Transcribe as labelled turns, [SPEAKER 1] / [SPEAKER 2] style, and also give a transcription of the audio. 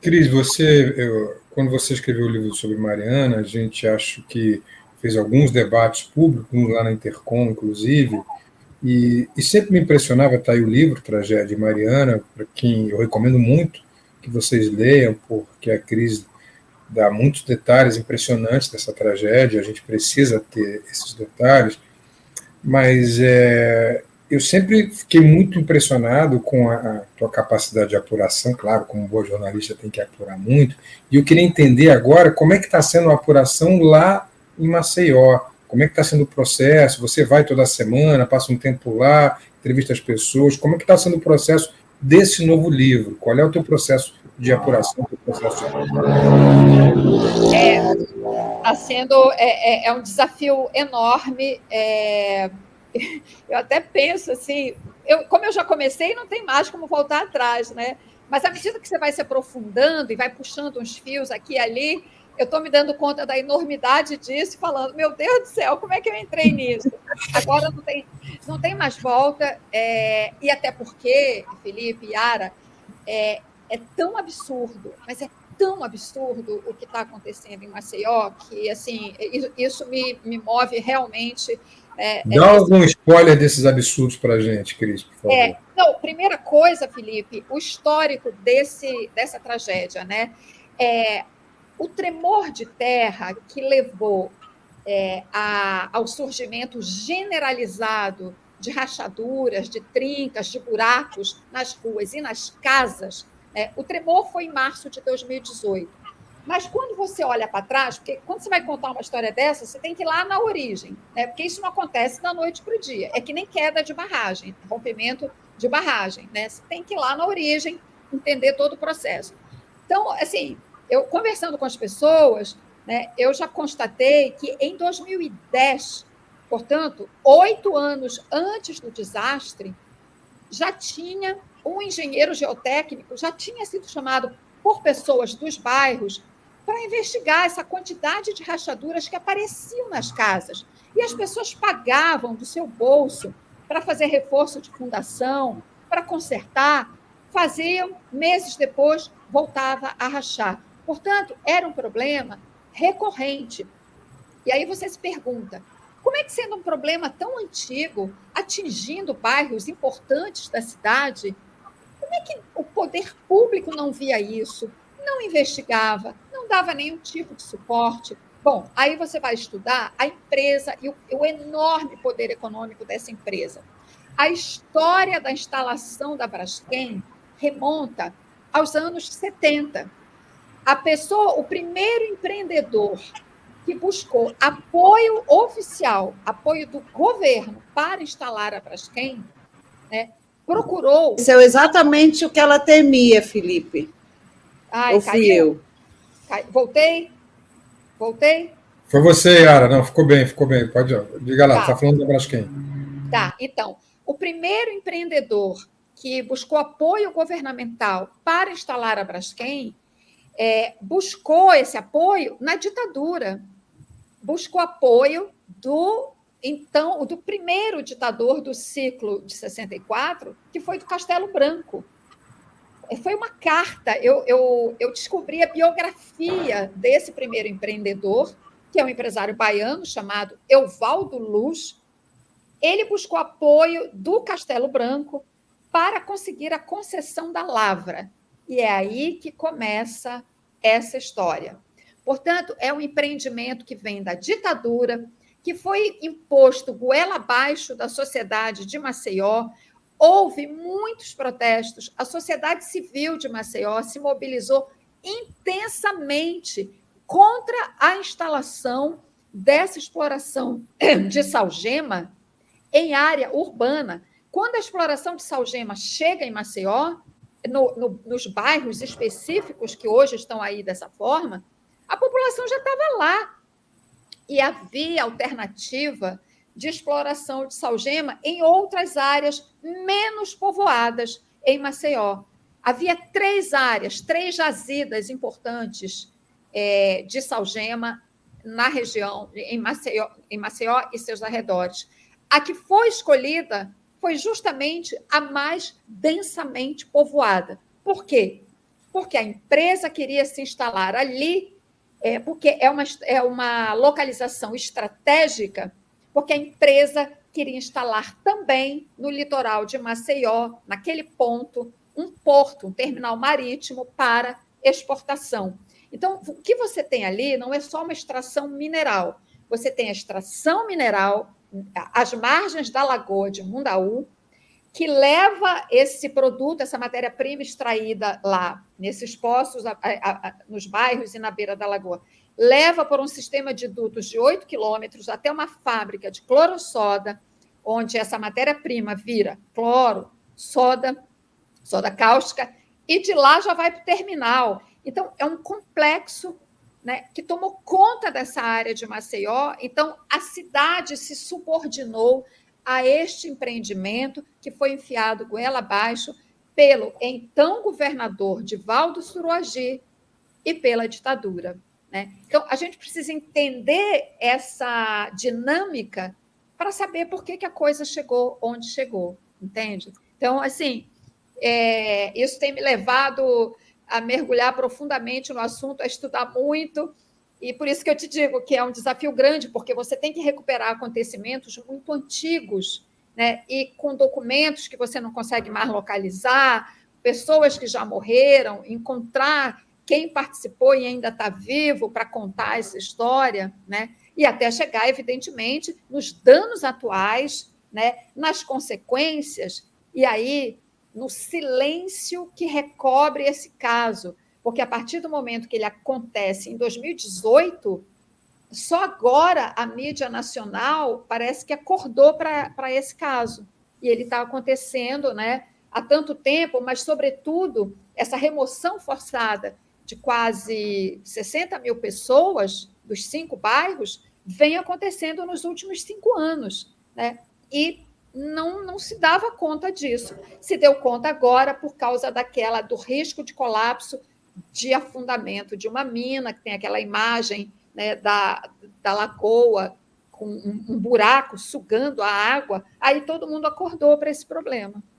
[SPEAKER 1] Cris, quando você escreveu o livro sobre Mariana, a gente acho que fez alguns debates públicos, lá na Intercom, inclusive, e sempre me impressionava, está aí o livro, Tragédia de Mariana, para quem eu recomendo muito que vocês leiam, porque a Cris dá muitos detalhes impressionantes dessa tragédia, a gente precisa ter esses detalhes, mas eu sempre fiquei muito impressionado com a tua capacidade de apuração, claro, como boa jornalista tem que apurar muito, e eu queria entender agora como é que está sendo a apuração lá em Maceió, como é que está sendo o processo, você vai toda semana, passa um tempo lá, entrevista as pessoas, como é que está sendo o processo desse novo livro, qual é o teu processo de apuração, o teu processo de
[SPEAKER 2] Está sendo um desafio enorme. Eu até penso assim, como eu já comecei, não tem mais como voltar atrás, né? Mas à medida que você vai se aprofundando e vai puxando uns fios aqui e ali, eu estou me dando conta da enormidade disso, falando, meu Deus do céu, como é que eu entrei nisso? Agora não tem mais volta, e até porque, Felipe e Yara, é tão absurdo, mas é tão absurdo o que está acontecendo em Maceió que assim isso me move realmente.
[SPEAKER 1] Dá algum spoiler desses absurdos para a gente, Cris, por favor.
[SPEAKER 2] Não, primeira coisa, Felipe, o histórico dessa tragédia, né? O tremor de terra que levou ao surgimento generalizado de rachaduras, de trincas, de buracos nas ruas e nas casas. O tremor foi em março de 2018. Mas quando você olha para trás, porque quando você vai contar uma história dessa, você tem que ir lá na origem, né? Porque isso não acontece da noite para o dia. É que nem queda de barragem, rompimento de barragem, né? Você tem que ir lá na origem, entender todo o processo. Então, assim, eu conversando com as pessoas, né, eu já constatei que em 2010, portanto, 8 anos antes do desastre, já tinha um engenheiro geotécnico, já tinha sido chamado por pessoas dos bairros para investigar essa quantidade de rachaduras que apareciam nas casas. E as pessoas pagavam do seu bolso para fazer reforço de fundação, para consertar, faziam, meses depois, voltava a rachar. Portanto, era um problema recorrente. E aí você se pergunta, como é que, sendo um problema tão antigo, atingindo bairros importantes da cidade, como é que o poder público não via isso, não investigava, não dava nenhum tipo de suporte? Bom, aí você vai estudar a empresa e o enorme poder econômico dessa empresa. A história da instalação da Braskem remonta aos anos 70. O primeiro empreendedor que buscou apoio oficial, apoio do governo para instalar a Braskem, né, procurou...
[SPEAKER 3] Isso é exatamente o que ela temia, Felipe.
[SPEAKER 2] Ou fui eu? Voltei?
[SPEAKER 1] Foi você, Yara. Não, ficou bem. Pode ir. Diga lá, está falando da Braskem.
[SPEAKER 2] Tá, então, o primeiro empreendedor que buscou apoio governamental para instalar a Braskem buscou esse apoio na ditadura. Buscou apoio do primeiro ditador do ciclo de 64, que foi do Castelo Branco. Foi uma carta, eu descobri a biografia desse primeiro empreendedor, que é um empresário baiano chamado Evaldo Luz. Ele buscou apoio do Castelo Branco para conseguir a concessão da lavra. E é aí que começa essa história. Portanto, é um empreendimento que vem da ditadura, que foi imposto goela abaixo da sociedade de Maceió. Houve muitos protestos, a sociedade civil de Maceió se mobilizou intensamente contra a instalação dessa exploração de salgema em área urbana. Quando a exploração de salgema chega em Maceió, nos bairros específicos que hoje estão aí dessa forma, a população já estava lá. E havia alternativa de exploração de salgema em outras áreas menos povoadas em Maceió. Havia 3 áreas, 3 jazidas importantes de salgema na região, em Maceió e seus arredores. A que foi escolhida foi justamente a mais densamente povoada. Por quê? porque a empresa queria se instalar ali, porque é uma localização estratégica, porque a empresa queria instalar também no litoral de Maceió, naquele ponto, um porto, um terminal marítimo para exportação. Então, o que você tem ali não é só uma extração mineral, você tem a extração mineral, às margens da Lagoa de Mundaú, que leva esse produto, essa matéria-prima extraída lá, nesses poços, nos bairros e na beira da lagoa, leva por um sistema de dutos de 8 quilômetros até uma fábrica de cloro-soda, onde essa matéria-prima vira cloro, soda cáustica, e de lá já vai para o terminal. Então, é um complexo, né, que tomou conta dessa área de Maceió. Então, a cidade se subordinou a este empreendimento que foi enfiado goela abaixo pelo então governador Divaldo Suruagi e pela ditadura, né? Então, a gente precisa entender essa dinâmica para saber por que a coisa chegou onde chegou, entende? Então, assim, isso tem me levado a mergulhar profundamente no assunto, a estudar muito, e por isso que eu te digo que é um desafio grande, porque você tem que recuperar acontecimentos muito antigos, né? E com documentos que você não consegue mais localizar, pessoas que já morreram, encontrar quem participou e ainda está vivo para contar essa história, né? E até chegar, evidentemente, nos danos atuais, né? Nas consequências, e aí no silêncio que recobre esse caso, porque a partir do momento que ele acontece em 2018, só agora a mídia nacional parece que acordou para esse caso. E ele está acontecendo, né, há tanto tempo, mas, sobretudo, essa remoção forçada de quase 60 mil pessoas dos 5 bairros vem acontecendo nos últimos 5 anos, né? E não se dava conta disso. Se deu conta agora por causa do risco de colapso de afundamento de uma mina, que tem aquela imagem, né, da lagoa com um buraco sugando a água, aí todo mundo acordou para esse problema.